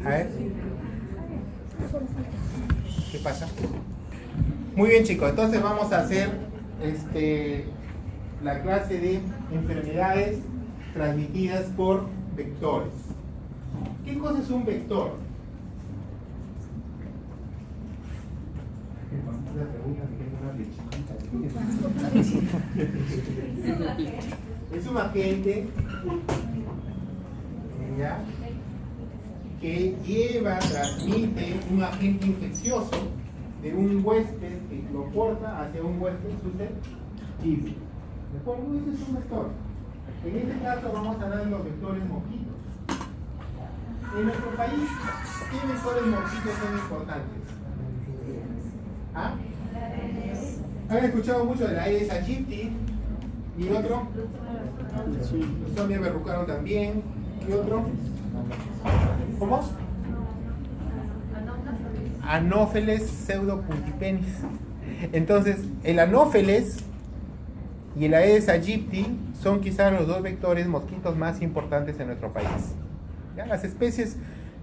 A ver. ¿Qué pasa? Muy bien, chicos, entonces vamos a hacer la clase de enfermedades transmitidas por vectores. ¿Qué cosa es un vector? Es un agente, ¿ya?, que transmite un agente infeccioso de un huésped que lo porta hacia un huésped susceptible. ¿De acuerdo? Ese es un vector. En este caso vamos a hablar de los vectores mosquitos. En nuestro país, ¿qué vectores mosquitos son importantes? ¿Ah? ¿Han escuchado mucho de la Aedes aegypti? ¿Y otro? Pseudomonas verrucarum también. ¿Y otro? ¿Cómo? Anopheles pseudopuntipenis. Entonces, el Anopheles y el Aedes aegypti son quizás los dos vectores mosquitos más importantes en nuestro país. ¿Ya? Las especies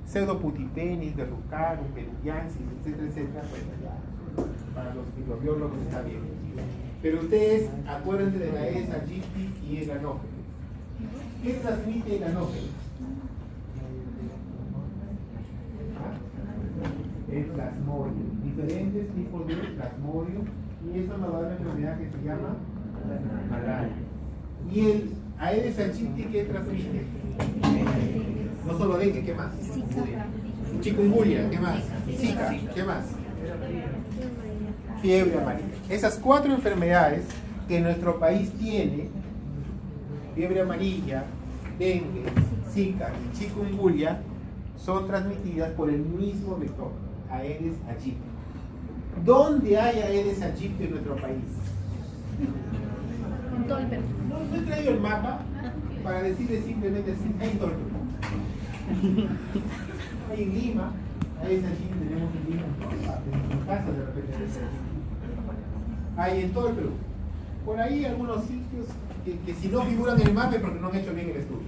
pseudopuntipenis, verrucarum, peruviensis, etcétera, etcétera, pues ya, para los microbiólogos está bien. Pero ustedes acuérdense de la Aedes aegypti y el Anopheles. ¿Qué transmite el Anopheles? El plasmodio, diferentes tipos de plasmodio, y eso nos da una enfermedad que se llama malaria. Y el Aedes aegypti, ¿qué transmite? No solo dengue, ¿qué más? Chikungunya, ¿qué más? Zika, ¿qué más? Fiebre amarilla. Esas 4 enfermedades que nuestro país tiene, fiebre amarilla, dengue, Zika y chikungunya, son transmitidas por el mismo vector, Aedes aegypti. ¿Dónde hay Aedes aegypti en nuestro país? En todo el Perú. No he traído el mapa para decirles simplemente así, hay en todo el Perú. Hay en Lima, Aedes aegypti tenemos en Lima, en todas partes, en casa de repente. Hay en todo el Perú. Por ahí algunos sitios que si no figuran en el mapa es porque no han hecho bien el estudio.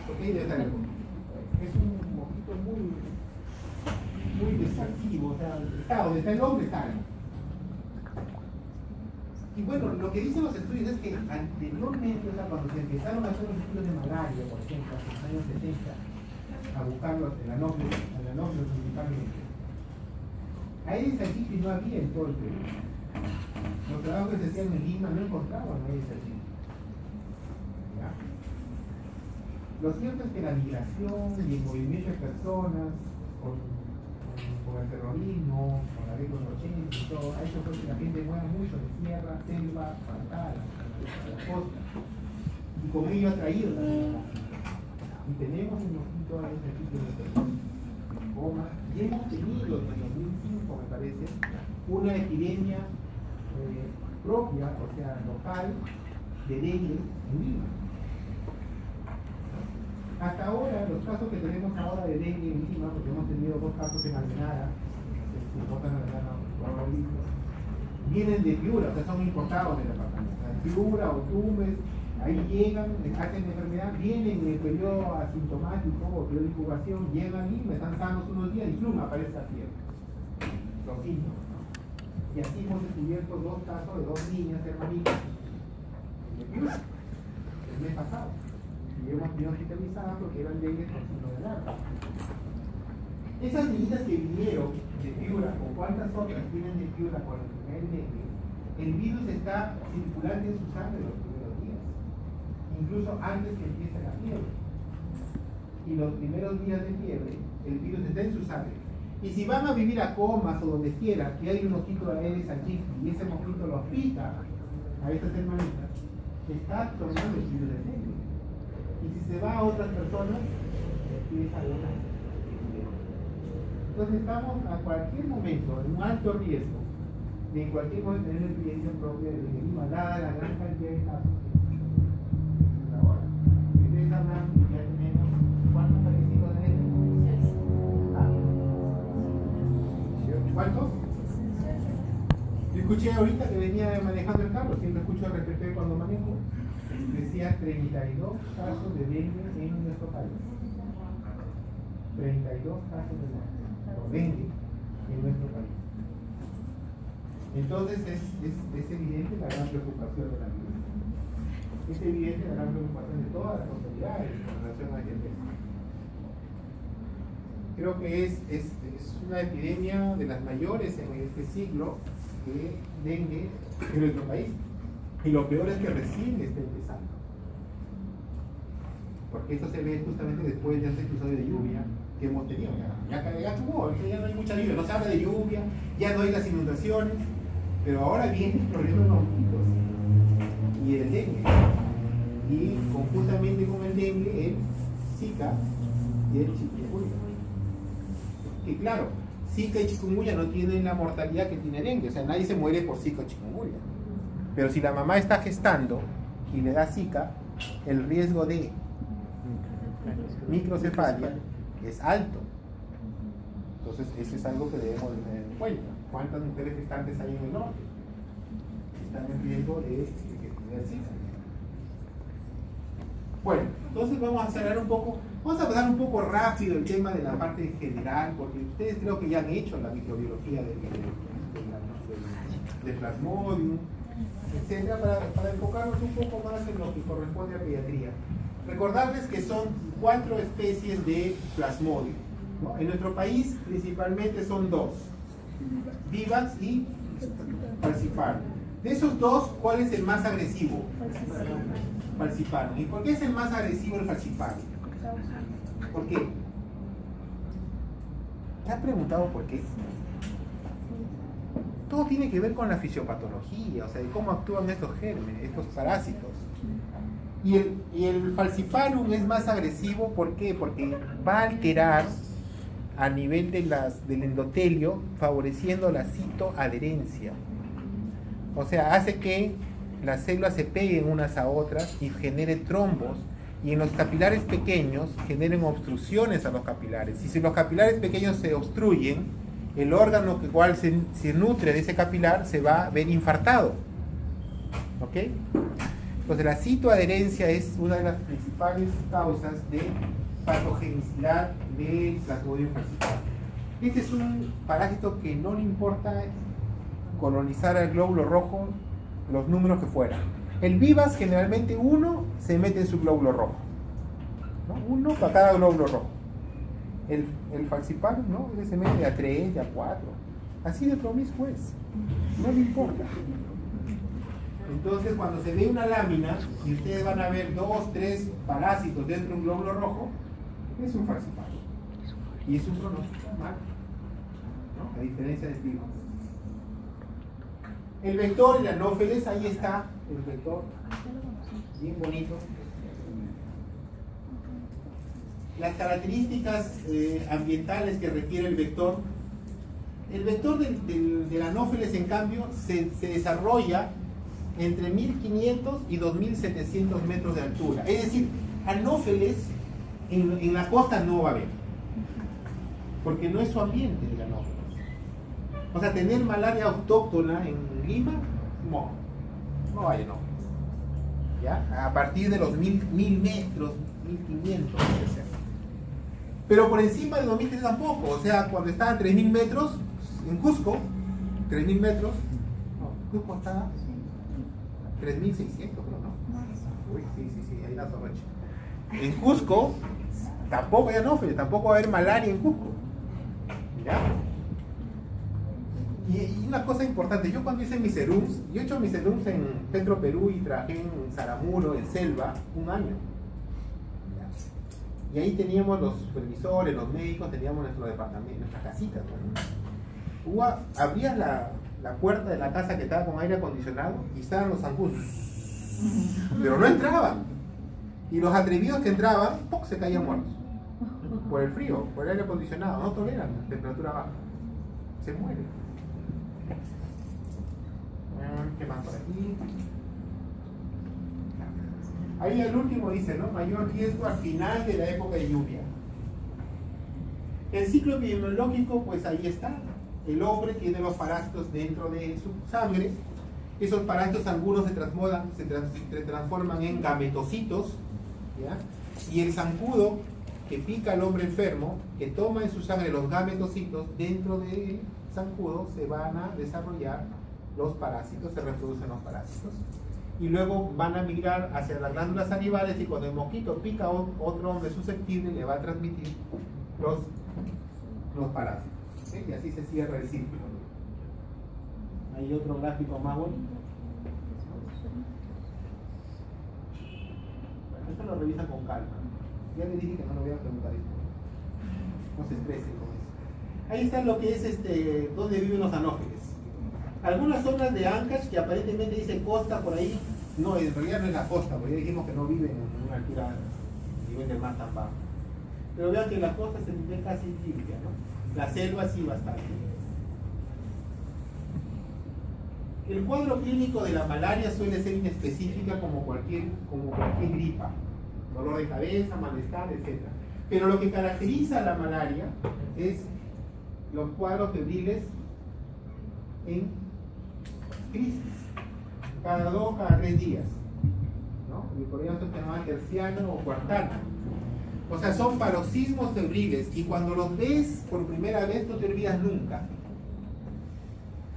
Porque ahí debe estar el mundo. Es un mosquito muy desactivo, o sea, está donde está el hombre, está ahí. Y bueno, lo que dicen los estudios es que anteriormente, o sea, cuando se empezaron a hacer los estudios de malaria, por ejemplo, en los años 70, a buscarlos en la Anopheles principalmente, Aedes aegypti no había en todo el Perú. Los trabajos que se hacían en Lima no encontraban Aedes aegypti. ¿Ya? Lo cierto es que la migración y el movimiento de personas con el terrorismo, con la ley de los 80 y todo, ha hecho que la gente mueva mucho de sierra, selva, pantalla, a la costa. Y con ello ha traído también la costa. Y tenemos un mosquito a este tipo de goma. Y hemos tenido en el 2005, me parece, una epidemia propia, o sea, local, de dengue en Lima. Hasta ahora, los casos que tenemos ahora de dengue en Lima, porque hemos tenido 2 casos en Almenara, vienen de Piura, o sea, son importados del departamento. Piura o Tumbes, ahí llegan, hacen enfermedad, vienen en el periodo asintomático o periodo de incubación, llegan a Lima, están sanos unos días y plum, aparece la fiebre. Los síntomas, ¿no? Y así hemos descubierto 2 casos de 2 niñas hermanitas de Piura, el mes pasado. Y hemos tenido hospitalizadas porque eran dengue con signo de alarma. Esas niñitas que vinieron de Piura, o cuántas otras vienen de Piura por el primer dengue, el virus está circulando en su sangre los primeros días, incluso antes que empiece la fiebre. Y los primeros días de fiebre, el virus está en su sangre. Y si van a vivir a Comas o donde quiera, que hay un mosquito de Aedes aegypti y ese mosquito los pica a estas hermanitas, está tomando el virus de dengue. Y si se va a otras personas, empieza a donar. Entonces estamos a cualquier momento en un alto riesgo de en cualquier momento tener una experiencia propia de Lima, dada la gran cantidad de casos que tenemos ahora. Ustedes hablan que ya tenemos ¿cuántos fallecidos en este momento? ¿Cuántos? Yo escuché ahorita que venía manejando el carro, siempre escucho al respecto cuando manejo. decía 32 casos de dengue en nuestro país. 32 casos de dengue en nuestro país. Entonces es evidente la gran preocupación de la vida. Es evidente la gran preocupación de todas las autoridades con relación a este tema. Creo que es una epidemia de las mayores en este siglo de dengue en nuestro país. Y lo peor es que recién está empezando. Porque esto se ve justamente después de este episodio de lluvia que hemos tenido. Ya tuvo, ya no hay mucha lluvia, no se habla de lluvia, ya no hay las inundaciones, pero ahora vienen corriendo los mosquitos y el dengue. Y conjuntamente con el dengue, el Zika y el chikungunya. Que claro, Zika y chikungunya no tienen la mortalidad que tiene dengue, o sea, nadie se muere por Zika o chikungunya. Pero si la mamá está gestando y le da Zika, el riesgo de microcefalia es alto. Entonces, eso es algo que debemos tener en cuenta. ¿Cuántas mujeres gestantes hay en el norte? Están en riesgo de tener Zika. Bueno, entonces vamos a acelerar un poco, vamos a pasar un poco rápido el tema de la parte en general, porque ustedes creo que ya han hecho la microbiología del Plasmodium, etcétera, para enfocarnos un poco más en lo que corresponde a pediatría. Recordarles que son 4 especies de Plasmodium, ¿no? En nuestro país principalmente son 2, Vivax y Falciparum. De esos 2, ¿cuál es el más agresivo? Falciparum. ¿Y por qué es el más agresivo el Falciparum? ¿Por qué? ¿Te has preguntado por qué? Todo tiene que ver con la fisiopatología, o sea, de cómo actúan estos gérmenes, estos parásitos. Y el Falciparum es más agresivo, ¿por qué? Porque va a alterar a nivel del endotelio, favoreciendo la citoadherencia. O sea, hace que las células se peguen unas a otras y genere trombos, y en los capilares pequeños generen obstrucciones a los capilares. Y si los capilares pequeños se obstruyen, el órgano que igual se nutre de ese capilar se va a ver infartado. ¿Ok? Entonces la citoadherencia es una de las principales causas de patogenicidad de Plasmodium falciparum. Este es un parásito que no le importa colonizar al glóbulo rojo los números que fueran. El Vivax generalmente uno se mete en su glóbulo rojo, ¿no? Uno para cada glóbulo rojo. El Falciparum, ¿no? Él se mete a 3, a 4. Así de promiscuo es. No le importa. Entonces, cuando se ve una lámina y ustedes van a ver 2, 3 parásitos dentro de un glóbulo rojo, es un Falciparum. Y es un pronóstico malo, ¿no? A diferencia del Vivax. El vector, el Anopheles, ahí está el vector, bien bonito. Las características ambientales que requiere el vector del Anopheles, en cambio, se desarrolla entre 1500 y 2700 metros de altura. Es decir, Anopheles en la costa no va a haber, porque no es su ambiente el Anopheles. O sea, tener malaria autóctona en Lima, no hay Anopheles. ¿Ya? A partir de los 1000 metros, 1500, etc. Pero por encima de 2000 tampoco. O sea, cuando está a 3000 metros, en Cusco, 3000 metros, Cusco está 3600, creo, ¿no? Uy, sí, ahí la zorrocha. En Cusco, tampoco hay Anopheles, tampoco va a haber malaria en Cusco. ¿Ya? Y una cosa importante, yo cuando hice mis serums, yo he hecho mis serums en Petro Perú y trabajé en Saramuro, en Selva, un año. Y ahí teníamos los supervisores, los médicos, teníamos nuestro departamento, nuestras casitas, ¿no? Abrías la puerta de la casa que estaba con aire acondicionado y estaban los zancudos, pero no entraban. Y los atrevidos que entraban, ¡poc!, se caían muertos. Por el frío, por el aire acondicionado, no toleran temperatura baja. Se mueren. ¿Qué más por aquí? Ahí el último dice, ¿no? Mayor riesgo al final de la época de lluvia. El ciclo epidemiológico, pues ahí está. El hombre tiene los parásitos dentro de su sangre Esos parásitos algunos se transforman en gametocitos, ¿ya? Y el zancudo que pica al hombre enfermo, que toma en su sangre los gametocitos, dentro del zancudo se van a desarrollar los parásitos, se reproducen los parásitos. Y luego van a migrar hacia las glándulas salivales y cuando el mosquito pica a otro hombre susceptible le va a transmitir los parásitos. ¿Sí? Y así se cierra el círculo. Hay otro gráfico más bonito. Bueno, esto lo revisan con calma. Ya le dije que no lo voy a preguntar esto. No se estresen con eso. Ahí está lo que es donde viven los anófeles. Algunas zonas de Ancash que aparentemente dice costa por ahí. No, en realidad no es la costa, porque ya dijimos que no viven en una altura nivel del mar tan bajo. Pero vean que la costa se ve casi limpia, ¿no? La selva sí bastante. El cuadro clínico de la malaria suele ser inespecífica como cualquier gripa, dolor de cabeza, malestar, etc. Pero lo que caracteriza a la malaria es los cuadros febriles en crisis, cada 2, cada 3 días, ¿no? Y por eso se llama terciano o cuartano. O sea, son paroxismos febriles y cuando los ves por primera vez no te olvidas nunca.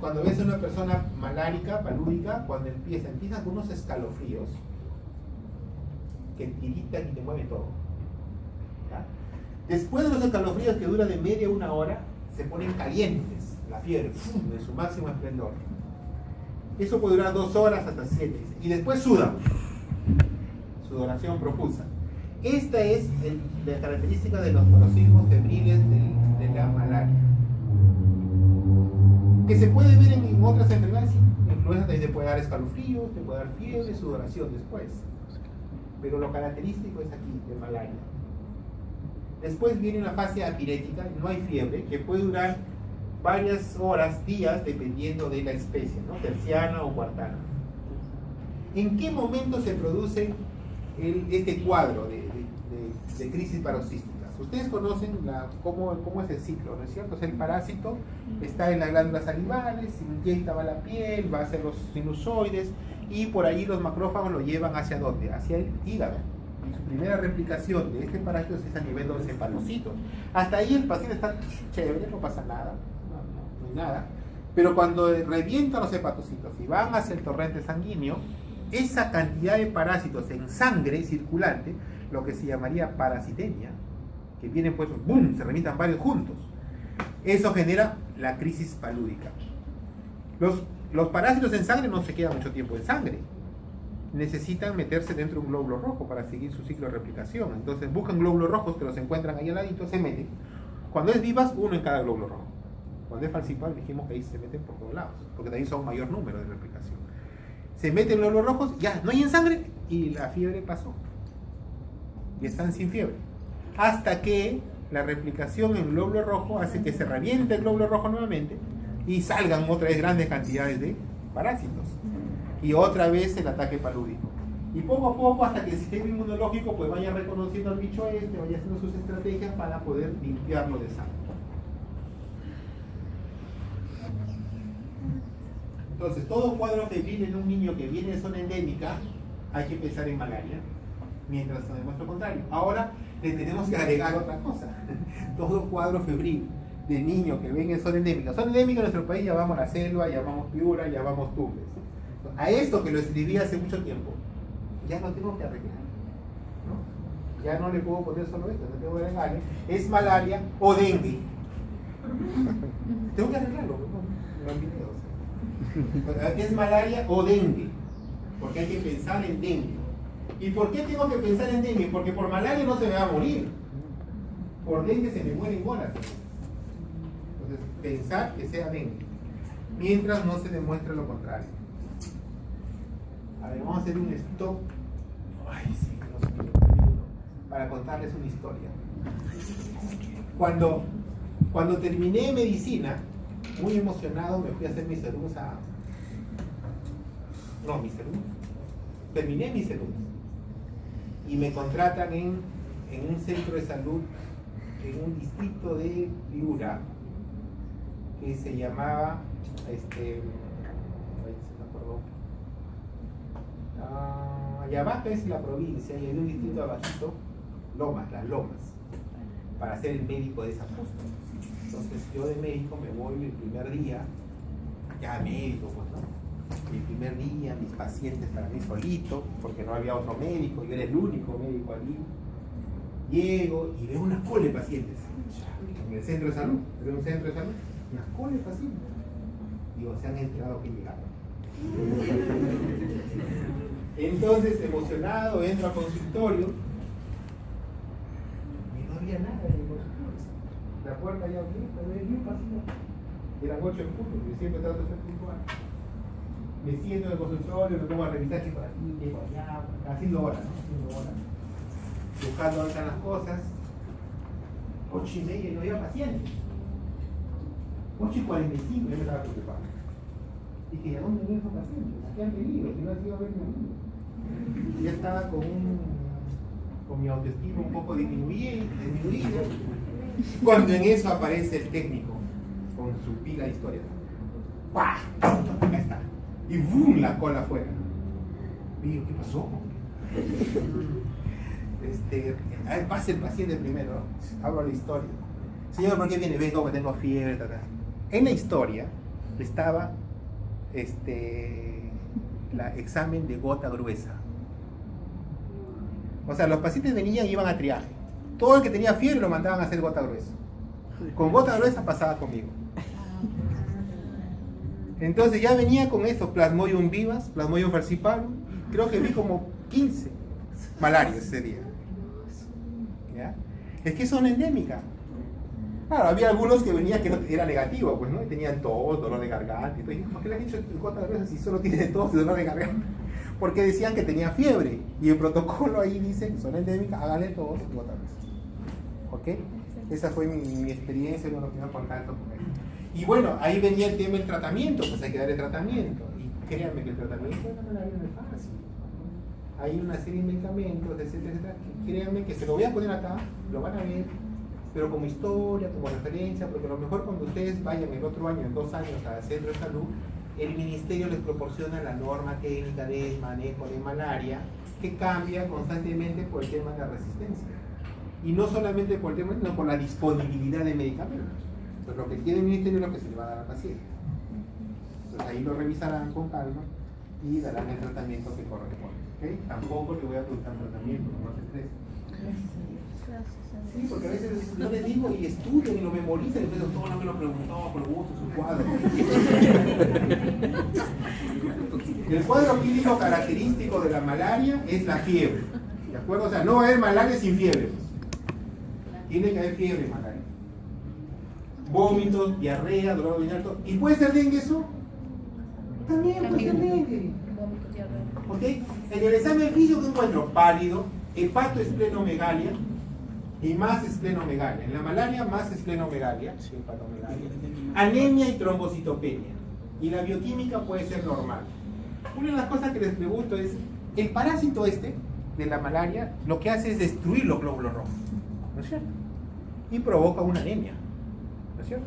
Cuando ves a una persona malárica, palúdica, cuando empiezan con unos escalofríos que tiritan y te mueven todo. ¿Ya? Después de los escalofríos que duran de media a 1 hora, se ponen calientes, la fiebre, en su máximo esplendor. Eso puede durar 2 horas hasta 7. Y después sudan. Sudoración profusa. Esta es la característica de los paroxismos febriles de la malaria. Que se puede ver en otras enfermedades. Influenza también te puede dar escalofríos, te puede dar fiebre, sudoración después. Pero lo característico es aquí, de malaria. Después viene la fase apirética, no hay fiebre, que puede durar varias horas, días, dependiendo de la especie, ¿no? Terciana o cuartana. ¿En qué momento se produce este cuadro de crisis paroxísticas? Ustedes conocen cómo es el ciclo, ¿no es cierto? O sea, el parásito está en las glándulas salivales, se inyecta, va a la piel, va hacia los sinusoides y por ahí los macrófagos lo llevan ¿hacia dónde? Hacia el hígado. Y su primera replicación de este parásito es a nivel de los hepatocitos. Hasta ahí el paciente está chévere, no pasa nada, no hay nada. Pero cuando revientan los hepatocitos y van hacia el torrente sanguíneo, esa cantidad de parásitos en sangre circulante, lo que se llamaría parasitemia, que vienen pues, ¡boom!, se revientan varios juntos. Eso genera la crisis palúdica. Los parásitos en sangre no se quedan mucho tiempo en sangre. Necesitan meterse dentro de un glóbulo rojo para seguir su ciclo de replicación. Entonces buscan glóbulos rojos que los encuentran ahí al ladito, se meten. Cuando es vivas, uno en cada glóbulo rojo. Cuando es falciparum, dijimos que ahí se meten por todos lados, porque también son mayor número de replicación. Se meten glóbulos rojos, ya, no hay en sangre, y la fiebre pasó. Y están sin fiebre. Hasta que la replicación en glóbulo rojo hace que se reviente el glóbulo rojo nuevamente y salgan otra vez grandes cantidades de parásitos. Y otra vez el ataque palúdico. Y poco a poco, hasta que el sistema inmunológico pues vaya reconociendo al bicho vaya haciendo sus estrategias para poder limpiarlo de sangre. Entonces, todo cuadro febril en un niño que viene de zona endémica, hay que pensar en malaria, mientras se demuestra lo contrario. Ahora le tenemos que agregar otra cosa. Todo cuadro febril de niño que venga en zona endémica. Zona endémica en nuestro país llamamos la selva, llamamos Piura, llamamos Tumbes. A esto que lo escribí hace mucho tiempo, ya lo tengo que arreglar, ¿no? Ya no le puedo poner solo esto, no tengo que agregarle. Es malaria o dengue. Tengo que arreglarlo, ¿no? Los videos. Es malaria o dengue, porque hay que pensar en dengue. ¿Y por qué tengo que pensar en dengue? Porque por malaria no se me va a morir. Por dengue se me mueren horas. Entonces, pensar que sea dengue, mientras no se demuestre lo contrario. A ver, vamos a hacer un stop. Ay, sí, no sé, para contarles una historia. Cuando terminé medicina, muy emocionado, me fui a hacer mis serums terminé mis serums. Y me contratan en un centro de salud, en un distrito de Piura, que se llamaba, acuerdo. Ayabaca es la provincia y hay un distrito abajito, Lomas, las Lomas, para ser el médico de esa posta. Entonces yo de médico me voy el primer día, ya médico, pues, ¿no? El primer día, mis pacientes para mí solito, porque no había otro médico, yo era el único médico allí. Llego y veo una cola de pacientes en el centro de salud, era un centro de salud, una cola de pacientes. Digo, se han enterado que llegaron. Entonces, emocionado, entro al consultorio y no había nada en el consultorio. La puerta ya abierta, no había ni un paciente. Eran 8 en punto, yo siempre trato de ser puntual. Me siento en el consultorio, me pongo a revisar qué por aquí, qué por allá, haciendo horas, ¿no? Haciendo horas. Buscando dónde están las cosas. 8:30 y no había pacientes. 8:45 yo me estaba preocupado. Dije, ¿a dónde ven esos pacientes? ¿A qué han venido? Si no han sido a verme a mí. Ya estaba con mi autoestima un poco disminuida. Cuando en eso aparece el técnico con su pila de historia. ¡Pah! Acá está. Y ¡bum! La cola afuera. Y digo, ¿qué pasó? Pase el paciente primero, ¿no? Hablo la historia. Señor, ¿por qué viene? Vengo que tengo fiebre, tal. En la historia estaba la examen de gota gruesa. O sea, los pacientes venían y iban a triaje. Todo el que tenía fiebre lo mandaban a hacer gota gruesa. Con gota gruesa pasaba conmigo. Entonces ya venía con esos Plasmodium vivas, Plasmodium falciparum. Creo que vi como 15 malarias ese día. ¿Ya? Es que son endémicas. Claro, había algunos que venían que era negativo, pues, ¿no? Y tenían tos, dolor de garganta y todo. Y, ¿por qué le han hecho gota gruesa si solo tiene tos y dolor de garganta? Porque decían que tenía fiebre. Y el protocolo ahí dice, son endémicas, háganle tos y gota gruesa. ¿Ok? Esa fue mi experiencia, uno de los primeros contactos con él. Y bueno, ahí venía el tema del tratamiento, pues hay que darle tratamiento. Y créanme que el tratamiento de la malaria no es fácil. Hay una serie de medicamentos, etcétera, etcétera. Créanme que se lo voy a poner acá, lo van a ver, pero como historia, como referencia, porque a lo mejor cuando ustedes vayan el otro año, en 2 años, al centro de salud, el ministerio les proporciona la norma técnica de manejo de malaria, que cambia constantemente por el tema de la resistencia. Y no solamente por el tema, sino por la disponibilidad de medicamentos. Entonces, lo que tiene el ministerio es lo que se le va a dar al paciente. Entonces, ahí lo revisarán con calma y darán el tratamiento que corresponde. ¿Okay? Tampoco le voy a preguntar tratamiento, no se estresen. Sí, porque a veces yo les digo y estudian y lo memorizan y el doctor no me lo preguntó, pero gusto su cuadro. El cuadro clínico característico de la malaria es la fiebre. ¿De acuerdo? O sea, no va a haber malaria sin fiebre. Tiene que haber fiebre en malaria. Vómitos, diarrea, dolor abdominal. ¿Y puede ser dengue eso? También puede ser dengue. ¿Ok? En el examen físico que encuentro pálido, hepatoesplenomegalia y más esplenomegalia. En la malaria más esplenomegalia, hepatomegalia, anemia y trombocitopenia. Y la bioquímica puede ser normal. Una de las cosas que les pregunto es, el parásito de la malaria lo que hace es destruir los glóbulos rojos, ¿no es cierto? Y provoca una anemia, ¿no es cierto?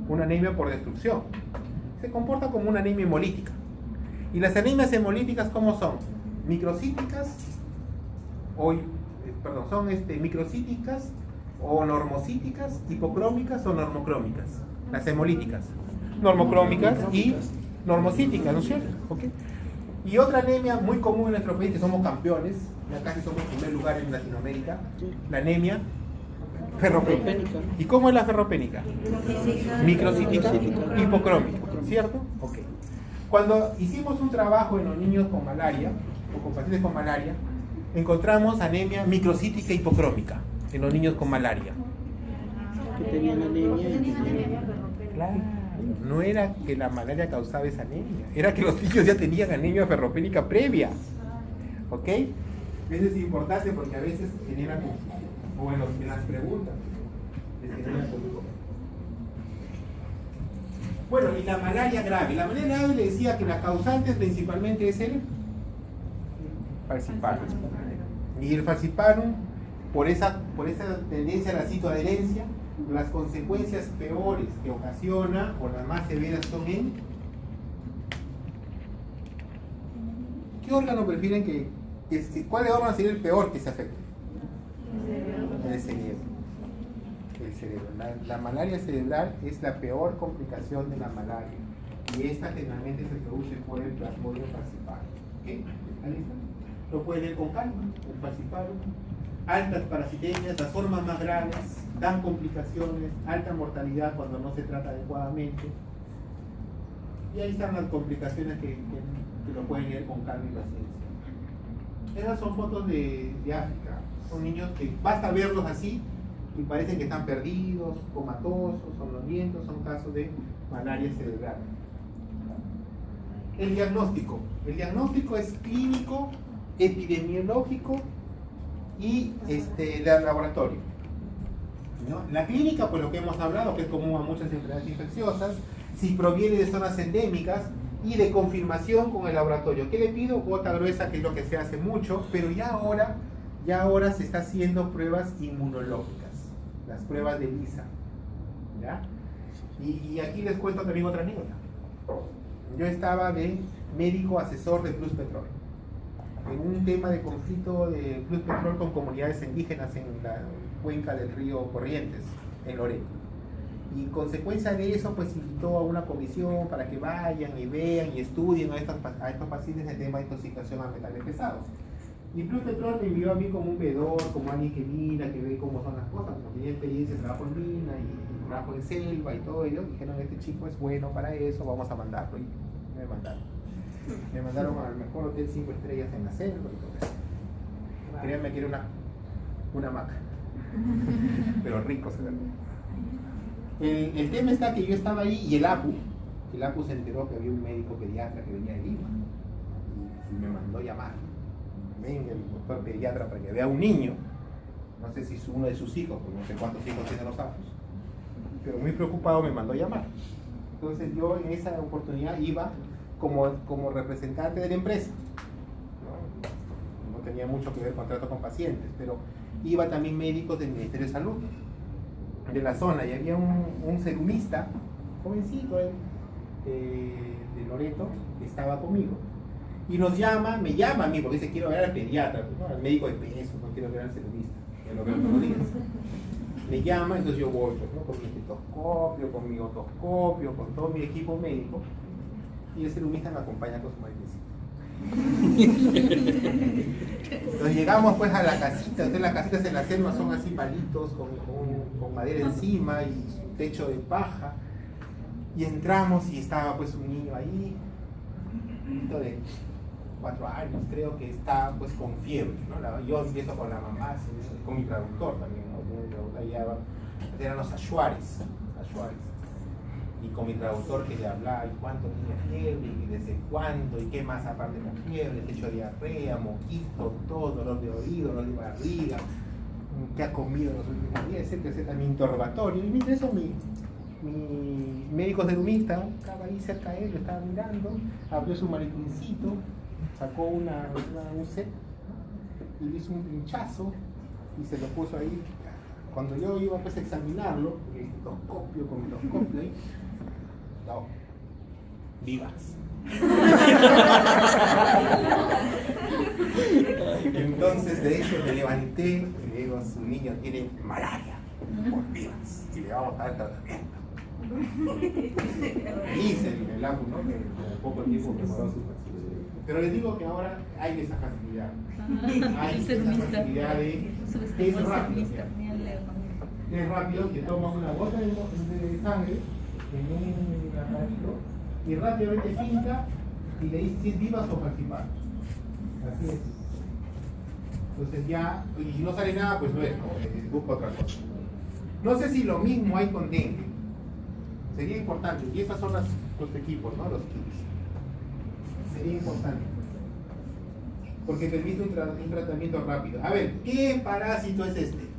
Una anemia por destrucción. Se comporta como una anemia hemolítica. ¿Y las anemias hemolíticas cómo son? Microcíticas, son microcíticas o normocíticas, hipocrómicas o normocrómicas. Las hemolíticas, normocrómicas y normocíticas, ¿no es cierto? ¿Okay? Y otra anemia muy común en nuestro país, que somos campeones, ya casi somos primer lugar en Latinoamérica, la anemia ferropénica. ¿Y cómo es la ferropénica? Microcítica, hipocrómica, ¿cierto? Ok. Cuando hicimos un trabajo en los niños con malaria, o con pacientes con malaria, encontramos anemia microcítica hipocrómica en los niños con malaria. Que tenían anemia y Claro, no era que la malaria causaba esa anemia, era que los niños ya tenían anemia ferropénica previa. ¿Ok? Eso es importante porque a veces generan, o en las preguntas, les generan confusión. Bueno, y la malaria grave. La malaria grave le decía que la causante principalmente es el falciparum. Y el falciparum, por esa tendencia a la citoadherencia, las consecuencias peores que ocasiona, o las más severas, son en ¿qué órgano prefieren cuál órgano sería el peor que se afecte? El cerebro. El cerebro. La malaria cerebral es la peor complicación de la malaria. Y esta generalmente se produce por el plasmodium falciparum. ¿Ok? ¿Está listo? Lo pueden leer con calma, el falciparum. Altas parasitemias, las formas más graves, dan complicaciones, alta mortalidad cuando no se trata adecuadamente. Y ahí están las complicaciones que lo pueden leer con calma y paciencia. Esas son fotos de África. Son niños que basta verlos así y parecen que están perdidos, comatosos, somnolientos, son casos de malaria cerebral. El diagnóstico. El diagnóstico es clínico, epidemiológico y de laboratorio. ¿No? La clínica, pues lo que hemos hablado, que es común a muchas enfermedades infecciosas, si proviene de zonas endémicas y de confirmación con el laboratorio. ¿Qué le pido? Gota gruesa, que es lo que se hace mucho, pero ya ahora se está haciendo pruebas inmunológicas, las pruebas de ELISA. ¿Ya? Y aquí les cuento también otra anécdota. Yo estaba de médico asesor de Plus Petrol, en un tema de conflicto de Plus Petrol con comunidades indígenas en la cuenca del río Corrientes, en Loreto. Y consecuencia de eso, pues invitó a una comisión para que vayan y vean y estudien a estos pacientes el tema de intoxicación a metales pesados. Y Plus Petrol me envió a mí como un vedor, como alguien que mira, que ve cómo son las cosas, como tenía experiencia, trabajo en mina y trabajo en selva y todo ello. Dijeron, este chico es bueno para eso, vamos a mandarlo. Y me mandaron. Me mandaron al mejor hotel 5 estrellas en la selva y todo eso. Créanme que era una hamaca. Pero rico se ve. El tema está que yo estaba ahí y el APU se enteró que había un médico pediatra que venía de Lima y me mandó llamar. Venga el doctor pediatra para que vea a un niño, no sé si es uno de sus hijos, porque no sé cuántos hijos tienen los APUs, pero muy preocupado me mandó llamar. Entonces yo en esa oportunidad iba como representante de la empresa, no tenía mucho que ver con trato con pacientes, pero iba también médicos del Ministerio de Salud de la zona, y había un serumista, jovencito de Loreto, que estaba conmigo, y me llama a mí, porque dice, quiero ver al pediatra, ¿no? Al médico de peso, no quiero ver al serumista, que lo veo todos los días. Me llama, entonces yo voy, ¿no? Con mi estetoscopio, con mi otoscopio, con todo mi equipo médico, y el serumista me acompaña con su mariquecito. Entonces llegamos pues a la casita. Entonces las casitas en la selva son así palitos con madera encima y un techo de paja, y entramos y estaba pues un niño ahí, un niño de 4 años creo, que está pues con fiebre, ¿no? Yo empiezo con la mamá, con mi traductor también, ¿no? Eran los achuares, y con mi traductor que le hablaba, y cuánto tiene fiebre, y desde cuándo, y qué más aparte de la fiebre, techo de diarrea, moquito, todo, dolor de oído, dolor de barriga, qué ha comido en los últimos días, etcétera, también interrogatorio. Y mientras eso mi médico serumista estaba ahí cerca de él, lo estaba mirando, abrió su maletíncito, sacó un set y le hizo un pinchazo y se lo puso ahí. Cuando yo iba pues a examinarlo, el endoscopio con microscopio ahí, no, vivas. Entonces de hecho me levanté y le digo, su niño tiene malaria por vivas y le vamos a dar tratamiento. Dice el APU, ¿no? Que en poco tiempo preparó su paciente. Pero les digo que ahora hay esa facilidad. Hay esa facilidad de es rápido. Es rápido, que toma una gota de sangre en un aparatito y rápidamente finca y le dice si es vivas o falciparum. Así es. Entonces ya, y si no sale nada, pues luego busca otra cosa. No sé si lo mismo hay con dengue. Sería importante, y esos son los equipos, ¿no? Los kits. Sería importante. Porque permite un tratamiento rápido. A ver, ¿qué parásito es este?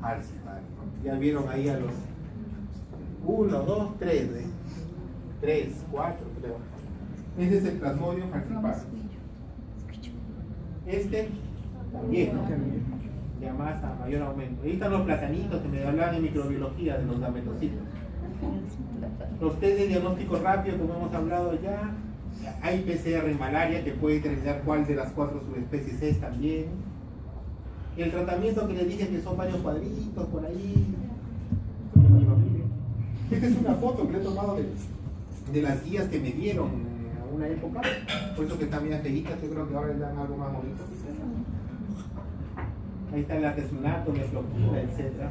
Falciparum. Ya vieron ahí a los 1, 2, 3, 3, 4, creo. Ese es el Plasmodium falciparum. Este también, ¿no? Ya más a mayor aumento. Ahí están los platanitos que me hablaban en microbiología de los gametocitos. Los test de diagnóstico rápido, como hemos hablado ya, Hay PCR en malaria que puede determinar cuál de las 4 subespecies es también. El tratamiento que le dije que son varios cuadritos por ahí. Esta es una foto que le he tomado de las guías que me dieron en una época. Por eso que están bien feitas, yo creo que ahora les dan algo más bonito. Ahí está el artesunato, mefloquina, etc.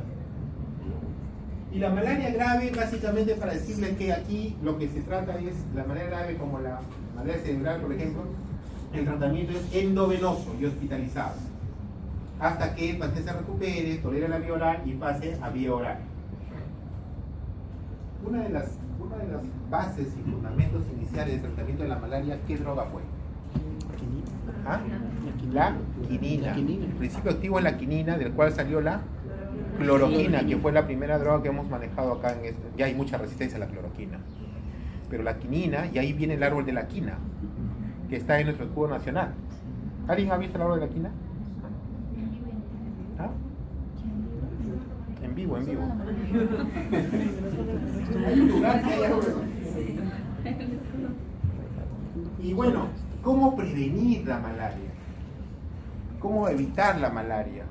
Y la malaria grave, básicamente para decirles que aquí lo que se trata es, la malaria grave como la malaria cerebral, por ejemplo, el tratamiento es endovenoso y hospitalizado, hasta que el paciente se recupere, tolere la vía oral y pase a vía oral. Una de las bases y fundamentos iniciales del tratamiento de la malaria, ¿qué droga fue? ¿Ah? La quinina. El principio activo es la quinina, del cual salió la cloroquina, que fue la primera droga que hemos manejado acá en este. Ya hay mucha resistencia a la cloroquina, pero la quinina, y ahí viene el árbol de la quina, que está en nuestro escudo nacional. ¿Alguien ha visto el árbol de la quina? ¿Ah? En vivo. Hay un lugar que hay árbol. Y bueno, ¿cómo prevenir la malaria? ¿Cómo evitar la malaria?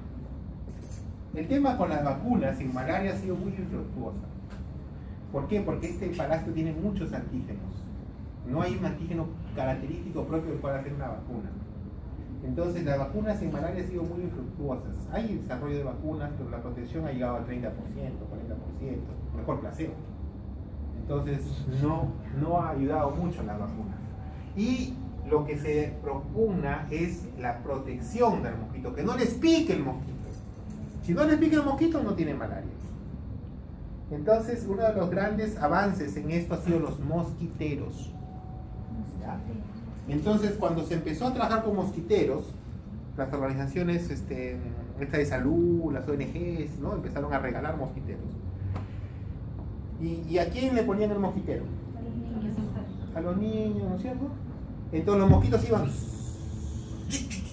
El tema con las vacunas en malaria ha sido muy infructuosa. ¿Por qué? Porque este parásito tiene muchos antígenos. No hay un antígeno característico propio del cual hacer una vacuna. Entonces las vacunas en malaria han sido muy infructuosas. Hay desarrollo de vacunas, pero la protección ha llegado al 30%, 40%, mejor placebo. Entonces no ha ayudado mucho la vacuna. Y lo que se propugna es la protección del mosquito, que no les pique el mosquito. Si no les pique el mosquito, no tienen malaria. Entonces, uno de los grandes avances en esto ha sido los mosquiteros. ¿Ya? Entonces, cuando se empezó a trabajar con mosquiteros, las organizaciones esta de salud, las ONGs, ¿no? Empezaron a regalar mosquiteros. ¿Y a quién le ponían el mosquitero? A los niños, ¿no es cierto? Entonces los mosquitos iban,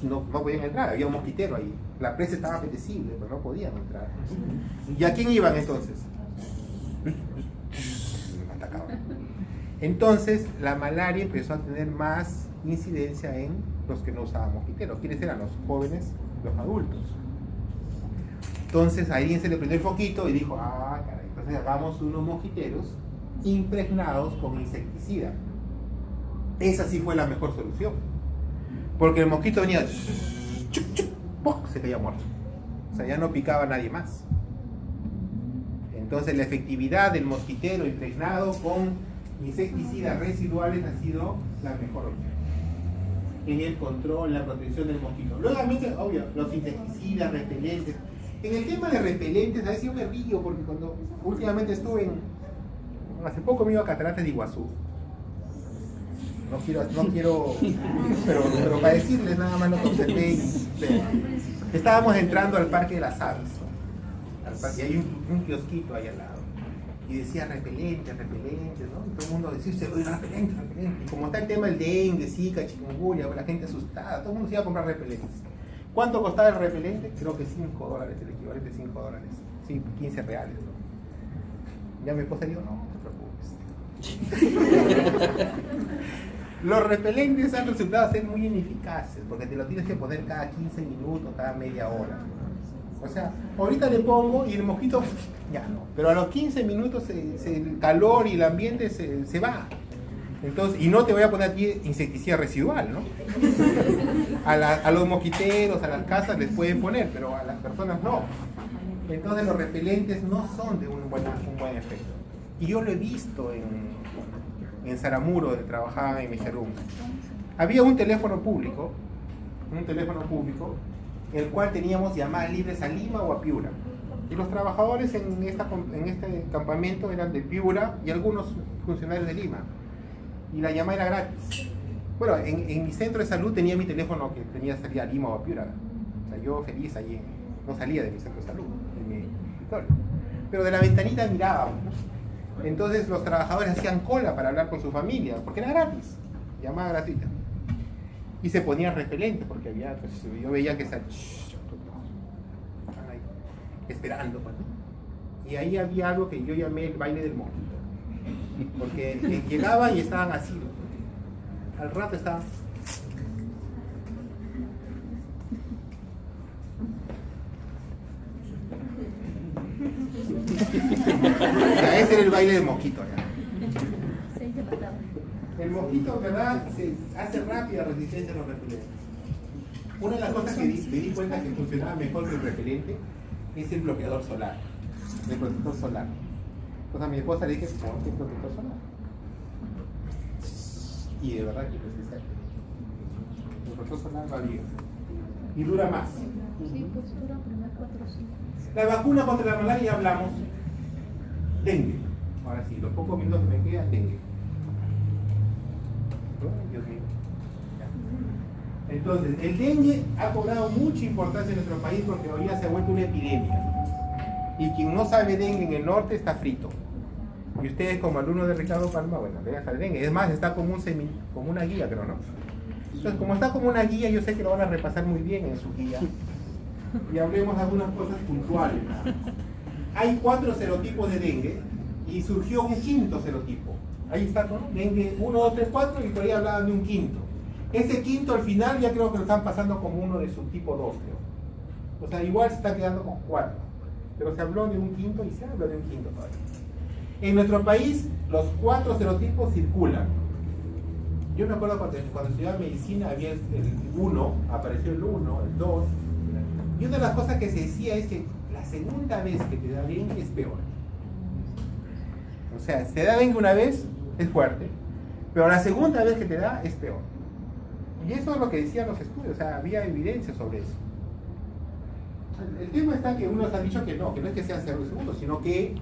no podían entrar, había un mosquitero ahí. La presa estaba apetecible, pero no podían entrar. ¿Y a quién iban entonces? Atacaban. Entonces la malaria empezó a tener más incidencia en los que no usaban mosquiteros. ¿Quiénes eran? Los jóvenes, los adultos. Entonces a alguien se le prendió el foquito y dijo, caray, entonces hagamos unos mosquiteros impregnados con insecticida. Esa sí fue la mejor solución, porque el mosquito venía, se caía muerto, o sea, ya no picaba a nadie más. Entonces la efectividad del mosquitero impregnado con insecticidas residuales ha sido la mejor opción en el control, la protección del mosquito. Luego, obvio, los insecticidas, repelentes. En el tema de repelentes, a veces yo me río, porque cuando últimamente estuve hace poco me iba a Cataratas de Iguazú. No quiero, pero para decirles nada más lo que observé. Estábamos entrando al Parque de las Aves, ¿no? Y hay un kiosquito ahí al lado. Y decía repelentes, ¿no? Y todo el mundo decía, oye, repelentes. Y como está el tema del dengue, zika, chikungunya, la gente asustada, todo el mundo se iba a comprar repelentes. ¿Cuánto costaba el repelente? Creo que $5, el equivalente a $5. Sí, 15 reales, ¿no? Ya mi esposa dijo, no te preocupes. Los repelentes han resultado ser muy ineficaces, porque te lo tienes que poner cada 15 minutos, cada media hora. O sea, ahorita le pongo y el mosquito ya no. Pero a los 15 minutos el calor y el ambiente se va. Entonces, y no te voy a poner aquí insecticida residual, ¿no? A los mosquiteros, a las casas les pueden poner, pero a las personas no. Entonces los repelentes no son de un buen efecto. Y yo lo he visto en Saramuro, donde trabajaba en Miserum. Había un teléfono público, el cual teníamos llamadas libres a Lima o a Piura. Y los trabajadores en este campamento eran de Piura y algunos funcionarios de Lima. Y la llamada era gratis. Bueno, en mi centro de salud tenía mi teléfono que tenía salida a Lima o a Piura. O sea, yo feliz allí, no salía de mi centro de salud, de mi escritorio. Pero de la ventanita mirábamos. Entonces los trabajadores hacían cola para hablar con su familia, porque era gratis, llamada gratuita. Y se ponían repelentes, porque había, pues, yo veía que estaban ahí, esperando. Pues, ¿no? Y ahí había algo que yo llamé el baile del mosquito. Porque llegaban y estaban así, Al rato está. Ya, ese era el baile del mosquito. Ya. El mosquito, ¿verdad? Se hace rápida resistencia a los repelentes. Una de las cosas que me di cuenta que funcionaba mejor que el repelente es el bloqueador solar, el protector solar. Entonces a mi esposa le dije, ponte el protector solar. Y de verdad que es exacto. El protector solar va bien. Y dura más. Sí, pues dura primero 4 o 5. La vacuna contra la malaria ya hablamos. Dengue. Ahora sí, los pocos minutos que me quedan, dengue. Ay, Dios mío. Ya. Entonces, el dengue ha cobrado mucha importancia en nuestro país porque hoy día se ha vuelto una epidemia. Y quien no sabe dengue en el norte está frito. Y ustedes como alumnos de Ricardo Palma, bueno, vean al dengue. Es más, está como una guía, creo, ¿no? Entonces, como está como una guía, yo sé que lo van a repasar muy bien en su guía. Y hablemos de algunas cosas puntuales. Hay 4 serotipos de dengue y surgió un quinto serotipo. Ahí está, ¿no? Dengue 1, 2, 3, 4 y por ahí hablaban de un quinto. Ese quinto al final ya creo que lo están pasando como uno de subtipo 2, creo. O sea, igual se está quedando con 4. Pero se habló de un quinto y se habla de un quinto todavía. En nuestro país, los 4 serotipos circulan. Yo me acuerdo cuando estudiaba medicina había el 1, apareció el 1, el 2. Y una de las cosas que se decía es que la segunda vez que te da dengue es peor. O sea, si te da dengue una vez, es fuerte, pero la segunda vez que te da, es peor. Y eso es lo que decían los estudios, o sea, había evidencia sobre eso. El tema está que unos han dicho que no es que sea segundo, sino que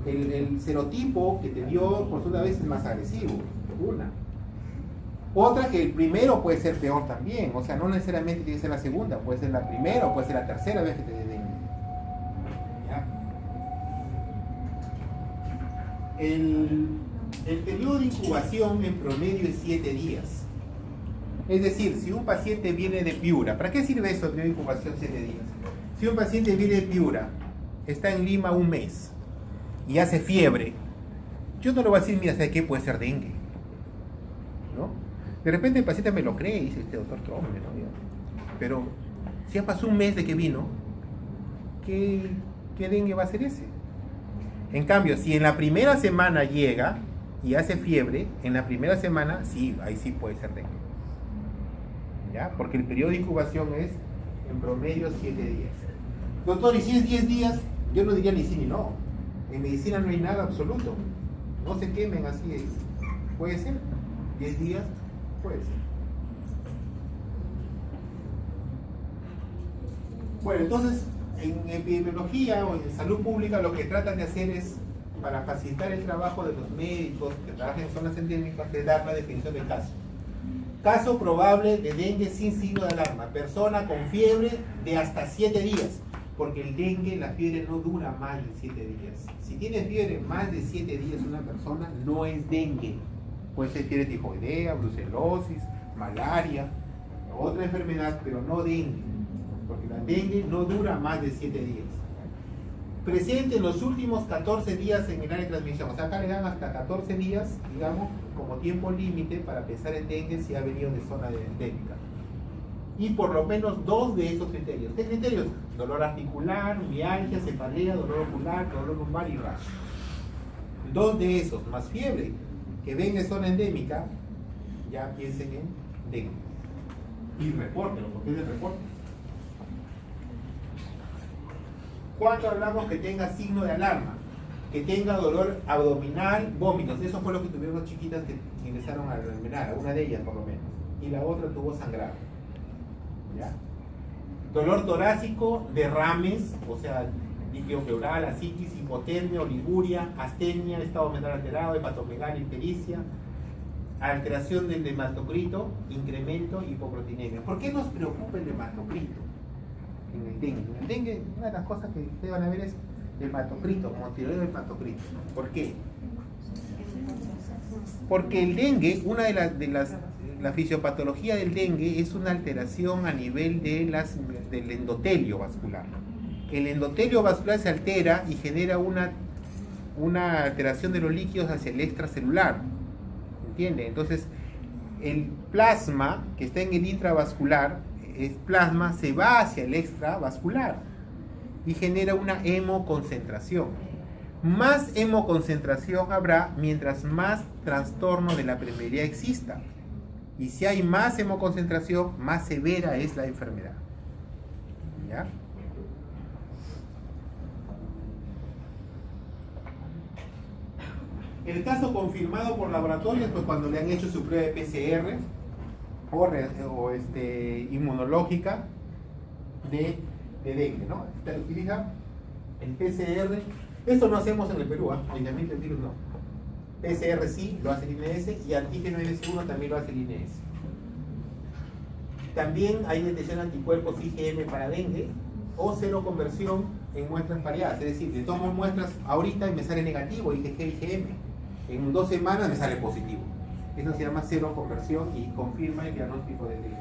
el serotipo que te dio por segunda vez es más agresivo, una. Otra que el primero puede ser peor también, o sea, no necesariamente tiene que ser la segunda, puede ser la primera o puede ser la tercera vez que te dé dengue. ¿Ya? El periodo de incubación en promedio es 7 días. Es decir, si un paciente viene de Piura, ¿para qué sirve eso, el periodo de incubación 7 días? Si un paciente viene de Piura, está en Lima un mes y hace fiebre, yo no le voy a decir, mira, ¿sabe qué? Puede ser dengue, ¿no? De repente el paciente me lo cree y dice, este doctor Tromble, ¿no? Pero si ya pasó un mes de que vino, ¿qué dengue va a ser ese? En cambio, si en la primera semana llega y hace fiebre, en la primera semana, sí, ahí sí puede ser dengue. ¿Ya? Porque el periodo de incubación es en promedio 7 días. Doctor, y si es 10 días, yo no diría ni sí ni no. En medicina no hay nada absoluto. No se quemen así. Puede ser. 10 días, puede ser. Bueno, entonces, en epidemiología o en salud pública lo que tratan de hacer es, para facilitar el trabajo de los médicos que trabajan en zonas endémicas, de dar la definición del caso. Caso probable de dengue sin signo de alarma. Persona con fiebre de hasta 7 días. Porque el dengue, la fiebre no dura más de 7 días. Si tiene fiebre más de 7 días una persona, no es dengue. Puede ser fiebre tifoidea, brucelosis, malaria, otra enfermedad, pero no dengue. Porque la dengue no dura más de 7 días. Presente en los últimos 14 días en el área de transmisión. O sea, acá le dan hasta 14 días, digamos, como tiempo límite para pensar en dengue si ha venido de zona endémica. Y por lo menos 2 de esos criterios. ¿Qué criterios? Dolor articular, mialgia, cefalea, dolor ocular, dolor lumbar y rash. 2 de esos, más fiebre, que ven de zona endémica, ya piensen en dengue. Y repórtenlo, porque es de reporte. Cuando hablamos que tenga signo de alarma, que tenga dolor abdominal, vómitos, eso fue lo que tuvieron las chiquitas que ingresaron a la almenara, una de ellas por lo menos, y la otra tuvo sangrado. ¿Ya? Dolor torácico, derrames, o sea, líquido pleural, ascitis, hipotermia, oliguria, astenia, estado mental alterado, hepatomegalia, ictericia, alteración del hematocrito, incremento, hipoproteinemia. ¿Por qué nos preocupa el hematocrito? En el dengue. En el dengue, una de las cosas que ustedes van a ver es el hematocrito, como tiroideo hematocrito. ¿Por qué? Porque el dengue, una de la fisiopatología del dengue es una alteración a nivel del endotelio vascular. El endotelio vascular se altera y genera una alteración de los líquidos hacia el extracelular. ¿Entiende? Entonces, el plasma que está en el intravascular, el plasma se va hacia el extravascular y genera una hemoconcentración. Más hemoconcentración habrá mientras más trastorno de la permeabilidad exista. Y si hay más hemoconcentración, más severa es la enfermedad. ¿Ya? El caso confirmado por laboratorio, pues cuando le han hecho su prueba de PCR o inmunológica de dengue, ¿no? Se utiliza el PCR. Esto no hacemos en el Perú, aislamiento del virus no. PCR sí, lo hace el INS, y antígeno MS1 también lo hace el INS. También hay detección de anticuerpos IgM para dengue o cero conversión en muestras variadas. Es decir, le tomo muestras ahorita y me sale negativo, IgM. En 2 semanas me sale positivo. Eso se llama cero conversión y confirma el diagnóstico de dengue.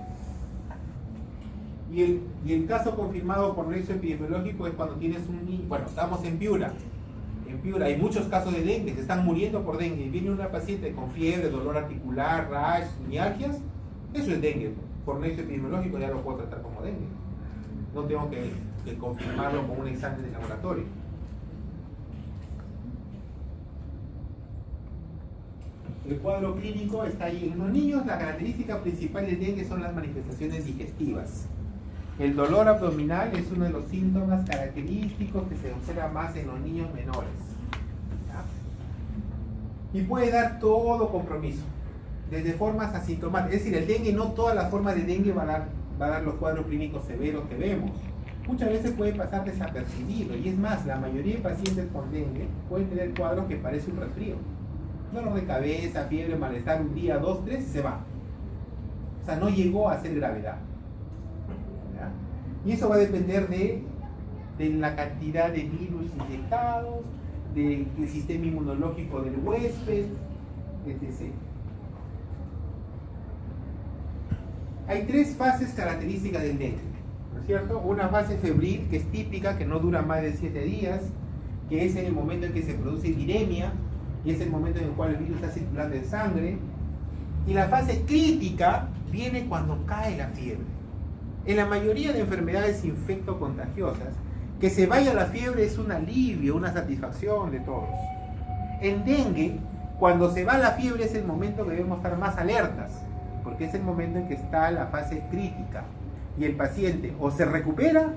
Y el caso confirmado por nexo epidemiológico es cuando tienes un niño. Bueno, estamos en Piura. En Piura hay muchos casos de dengue, se están muriendo por dengue. Viene una paciente con fiebre, dolor articular, rash, mialgias. Eso es dengue. Por nexo epidemiológico ya lo puedo tratar como dengue. No tengo que confirmarlo con un examen de laboratorio. El cuadro clínico está ahí. En los niños la característica principal del dengue son las manifestaciones digestivas. El dolor abdominal es uno de los síntomas característicos que se observa más en los niños menores. ¿Ya? Y puede dar todo compromiso, desde formas asintomáticas. Es decir, el dengue, no todas las formas de dengue va a dar los cuadros clínicos severos que vemos. Muchas veces puede pasar desapercibido, y es más, la mayoría de pacientes con dengue pueden tener cuadros que parecen un resfrío. Dolor de cabeza, fiebre, malestar, un día, 2, 3 y se va. O sea, no llegó a ser gravedad. ¿Ya? Y eso va a depender de la cantidad de virus inyectados, del sistema inmunológico del huésped, etc. Hay 3 fases características del dengue, ¿no es cierto? Una fase febril, que es típica, que no dura más de 7 días, que es en el momento en que se produce viremia, y es el momento en el cual el virus está circulando en sangre. Y la fase crítica viene cuando cae la fiebre. En la mayoría de enfermedades infectocontagiosas, que se vaya la fiebre es un alivio, una satisfacción de todos. En dengue, cuando se va la fiebre es el momento que debemos estar más alertas, porque es el momento en que está la fase crítica y el paciente o se recupera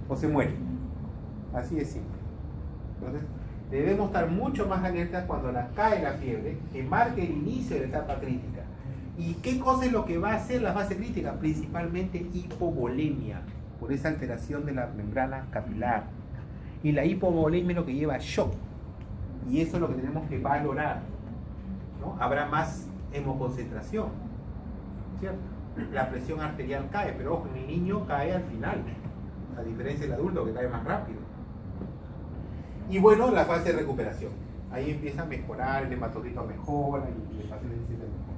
o se muere. Así de simple. Entonces, debemos estar mucho más alertas cuando cae la fiebre, que marque el inicio de la etapa crítica. ¿Y qué cosa es lo que va a hacer la fase crítica? Principalmente hipovolemia, por esa alteración de la membrana capilar. Y la hipovolemia es lo que lleva a shock. Y eso es lo que tenemos que valorar, ¿no? Habrá más hemoconcentración, ¿cierto? La presión arterial cae, pero ojo, en el niño cae al final, a diferencia del adulto que cae más rápido. Y bueno, la fase de recuperación. Ahí empieza a mejorar, el hematocito mejora y el paciente se siente mejor.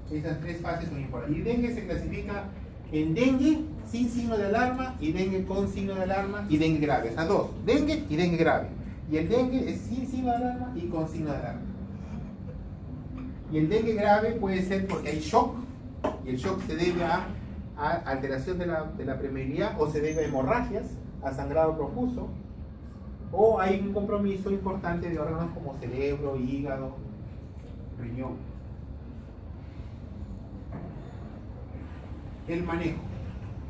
Esas 3 fases son importantes. Y dengue se clasifica en dengue sin signo de alarma y dengue con signo de alarma y dengue grave. Esas 2, dengue y dengue grave. Y el dengue es sin signo de alarma y con signo de alarma. Y el dengue grave puede ser porque hay shock, y el shock se debe a alteración de la permeabilidad, o se debe a hemorragias, a sangrado profuso, o hay un compromiso importante de órganos como cerebro, hígado, riñón. El manejo.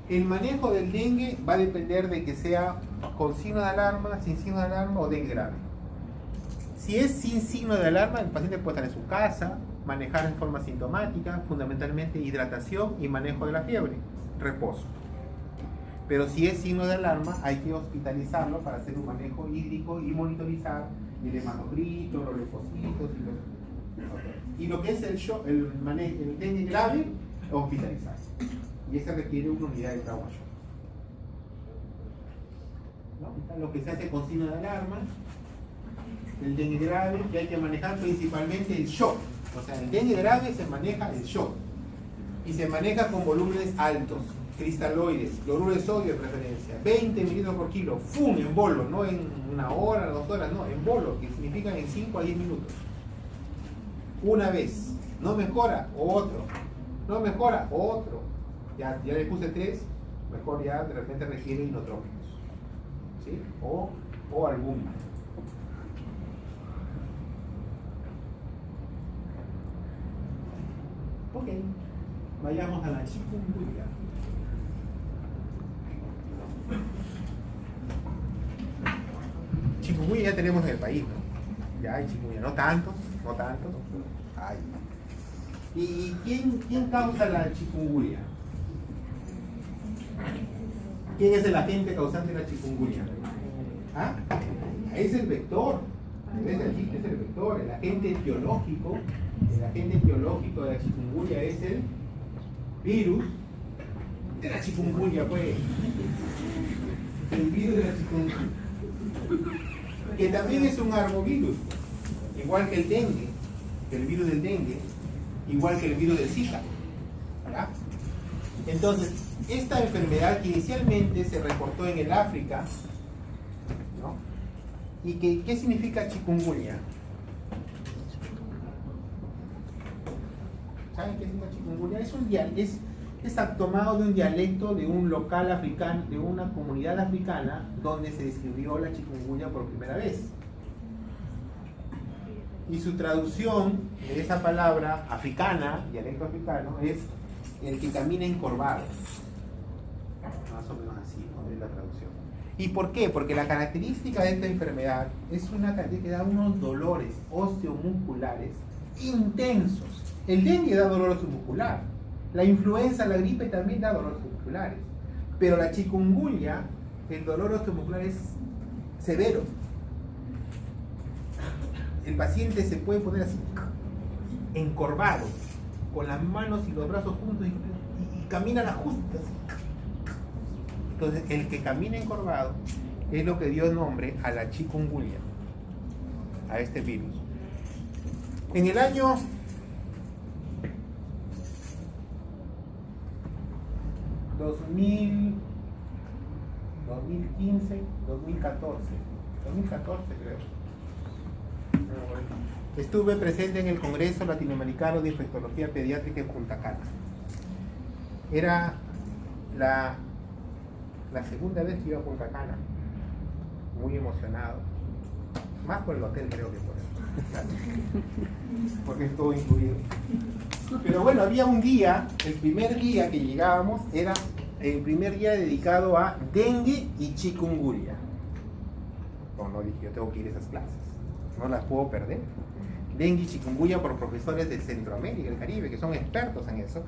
El manejo del dengue va a depender de que sea con signo de alarma, sin signo de alarma o dengue grave. Si es sin signo de alarma, el paciente puede estar en su casa, manejar en forma sintomática, fundamentalmente hidratación y manejo de la fiebre, reposo. Pero si es signo de alarma, hay que hospitalizarlo para hacer un manejo hídrico y monitorizar el hematocrito, los leucocitos y lo que es el dengue grave, hospitalizar. Y ese requiere una unidad de trauma shock. ¿No? Lo que se hace con signo de alarma, el dengue grave, que hay que manejar principalmente el shock. O sea, el dengue grave se maneja el shock. Y se maneja con volúmenes altos, cristaloides, cloruro de sodio de preferencia, 20 mililitros por kilo, ¡fum! En bolo, no en 1 hora, 2 horas, no, en bolo, que significa en 5 a 10 minutos. Una vez. No mejora, otro. No mejora, otro. Ya le puse 3, mejor ya de repente requiere inotrópicos. ¿Sí? O algún. Ok, vayamos a la chikungunya. Chikungunya ya tenemos en el país, ¿no? Ya hay chikungunya, no tanto. Hay. ¿Y quién causa la chikungunya? ¿Quién es el agente causante de la chikungunya? ¿Ah? Es el vector. Es el vector, el agente etiológico. El agente etiológico de la chikungunya es el virus de la chikungunya, pues. El virus de la chikungunya. Que también es un arbovirus, igual que el dengue, que el virus del dengue, igual que el virus del Zika. ¿Verdad? Entonces, esta enfermedad que inicialmente se reportó en el África, ¿no? ¿Y qué significa chikungunya? ¿Saben qué significa chikungunya? Es tomado de un dialecto de un local africano, de una comunidad africana donde se describió la chikungunya por primera vez. Y su traducción de esa palabra africana, dialecto africano, es el que camina encorvado. Más o menos así, ¿no? Es la traducción. ¿Y por qué? Porque la característica de esta enfermedad es una característica que da unos dolores osteomusculares intensos. El dengue da dolor osteomuscular. La influenza, la gripe también da dolores osteomusculares. Pero la chikungunya, el dolor osteomuscular es severo. El paciente se puede poner así, encorvado, con las manos y los brazos juntos y camina a las justas. Entonces, el que camina encorvado es lo que dio nombre a la chikungunya, a este virus. En el año 2015, 2014 creo. Estuve presente en el Congreso Latinoamericano de Infectología Pediátrica en Punta Cana. Era la segunda vez que iba a Punta Cana, muy emocionado, más por el hotel creo que por eso, porque es todo incluido. Pero bueno, había un día, el primer día que llegábamos era el primer día dedicado a dengue y chikungunya. No dije, yo tengo que ir a esas clases, no las puedo perder. Dengue y chikungunya por profesores de Centroamérica y el Caribe, que son expertos en eso.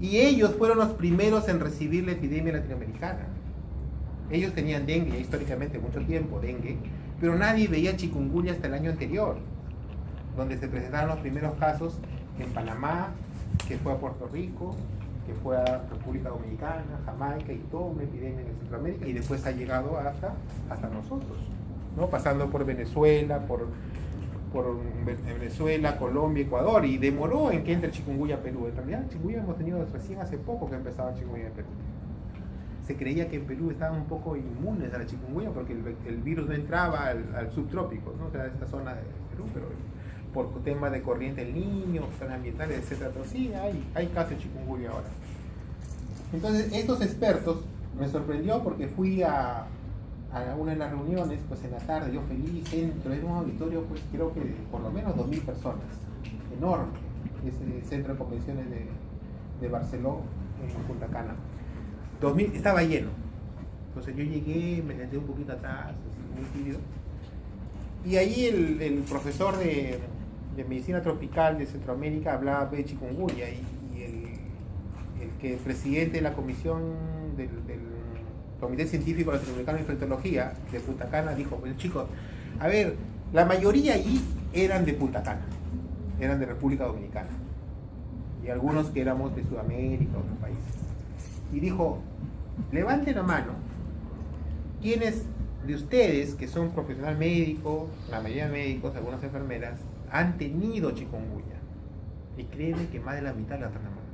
Y ellos fueron los primeros en recibir la epidemia latinoamericana. Ellos tenían dengue ya históricamente mucho tiempo, dengue, pero nadie veía chikungunya hasta el año anterior, donde se presentaron los primeros casos en Panamá, que fue a Puerto Rico, que fue a República Dominicana, Jamaica y toda una epidemia en Centroamérica, y después ha llegado hasta nosotros, ¿no? Pasando por Venezuela, por Venezuela, Colombia, Ecuador, y demoró en que entre chikungunya a Perú. En realidad, chikungunya hemos tenido recién hace poco que empezaba chikungunya en Perú. Se creía que en Perú estaban un poco inmunes a la chikungunya porque el virus no entraba al subtrópico, ¿no? O sea, esta zona de Perú, pero por temas de corriente del Niño, zonas ambientales, etcétera. Pero sí, hay casos de chikungunya ahora. Entonces, estos expertos me sorprendió porque fui a una de las reuniones, pues en la tarde, yo feliz, entro en un auditorio, pues creo que por lo menos 2.000 personas, enorme, es el centro de convenciones de Barcelona, en Punta Cana. 2.000, estaba lleno. Entonces yo llegué, me senté un poquito atrás, muy tímido, y ahí el profesor de medicina tropical de Centroamérica hablaba de chikungunya, y el presidente de la comisión del Comité Científico Latinoamericano de Infectología de Punta Cana dijo, pues chicos, a ver, la mayoría allí eran de Punta Cana, eran de República Dominicana, y algunos que éramos de Sudamérica, otros países. Y dijo, levanten la mano, ¿quiénes de ustedes, que son profesionales médicos, la mayoría de médicos, algunas enfermeras, han tenido chikungunya? Y créeme que más de la mitad levantan la mano.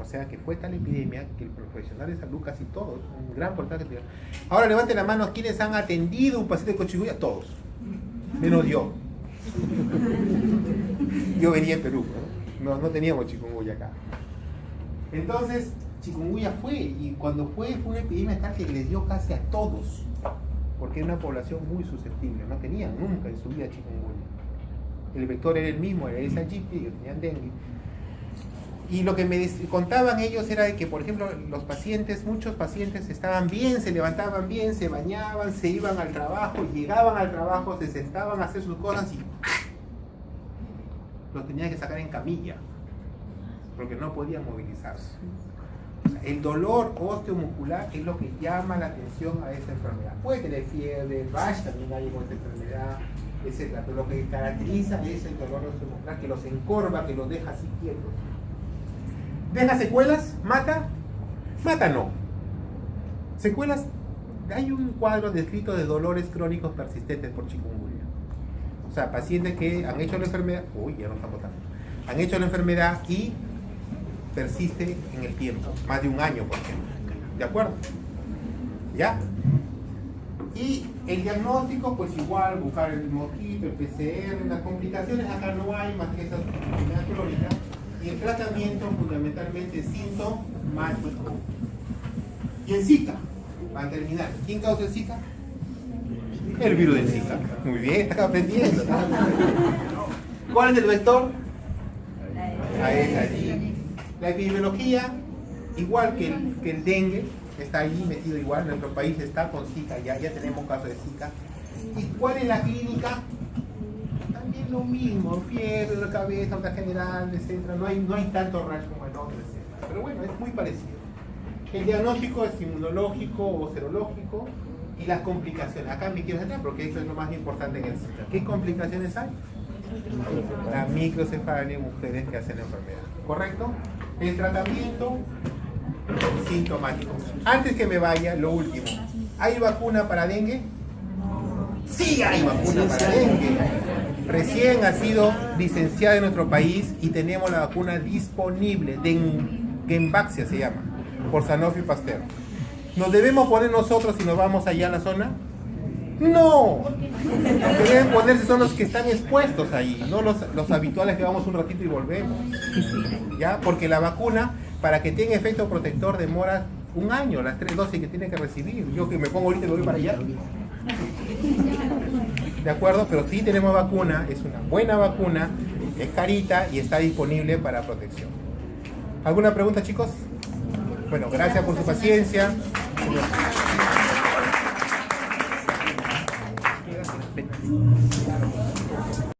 O sea que fue tal epidemia que el profesional de salud, casi todos, un gran porcentaje. Ahora levanten la mano quienes han atendido un paciente con chikungunya, todos, menos yo. Yo venía en Perú, no teníamos chikungunya acá. Entonces, chikungunya fue, y cuando fue una epidemia tal que les dio casi a todos, porque era una población muy susceptible, no tenían nunca en su vida chikungunya. El vector era el mismo, era esa aegypti, ellos tenían dengue. Y lo que me contaban ellos era de que, por ejemplo, los pacientes, muchos pacientes estaban bien, se levantaban bien, se bañaban, se iban al trabajo, llegaban al trabajo, se sentaban a hacer sus cosas y los tenían que sacar en camilla, porque no podían movilizarse. O sea, el dolor osteomuscular es lo que llama la atención a esta enfermedad. Puede tener fiebre, rash también hay con esta enfermedad, etc. Pero lo que caracteriza es el dolor osteomuscular, que los encorva, que los deja así quietos. ¿Deja secuelas? ¿Mata? Mata no. Secuelas, hay un cuadro descrito de dolores crónicos persistentes por chikungunya. O sea, pacientes que han hecho la enfermedad, ya no están botando, han hecho la enfermedad y persiste en el tiempo, más de un año, por ejemplo. ¿De acuerdo? ¿Ya? Y el diagnóstico, pues igual, buscar el mosquito, el PCR, las complicaciones acá no hay más que esas enfermedades crónicas. Y el tratamiento fundamentalmente es sintomático. Y el Zika, para terminar, ¿quién causa el Zika? El virus del Zika. Muy bien, estás aprendiendo, ¿no? ¿Cuál es el vector? Allí. La epidemiología, igual que el dengue, está allí metido igual, nuestro país está con Zika, ya tenemos casos de Zika. ¿Y cuál es la clínica? También lo mismo, fiebre de la cabeza, alta general, etc. No hay tanto rash como el otro, etc. Pero bueno, es muy parecido. El diagnóstico es inmunológico o serológico y las complicaciones. Acá me quiero centrar porque eso es lo más importante en el Zika. ¿Qué complicaciones hay? La microcefalia en mujeres que hacen la enfermedad. ¿Correcto? El tratamiento sintomático. Antes que me vaya, lo último. ¿Hay vacuna para dengue? Sí hay vacuna para dengue. Recién ha sido licenciada en nuestro país y tenemos la vacuna disponible, Dengvaxia se llama, por Sanofi Pasteur. ¿Nos debemos poner nosotros si nos vamos allá a la zona? No, los que deben ponerse son los que están expuestos ahí, no los habituales que vamos un ratito y volvemos. ¿Ya? Porque la vacuna, para que tenga efecto protector, demora un año, las 3 dosis que tiene que recibir. Yo que me pongo ahorita y me voy para allá. ¿De acuerdo? Pero sí tenemos vacuna, es una buena vacuna, es carita y está disponible para protección. ¿Alguna pregunta, chicos? Bueno, gracias por su paciencia. Claro.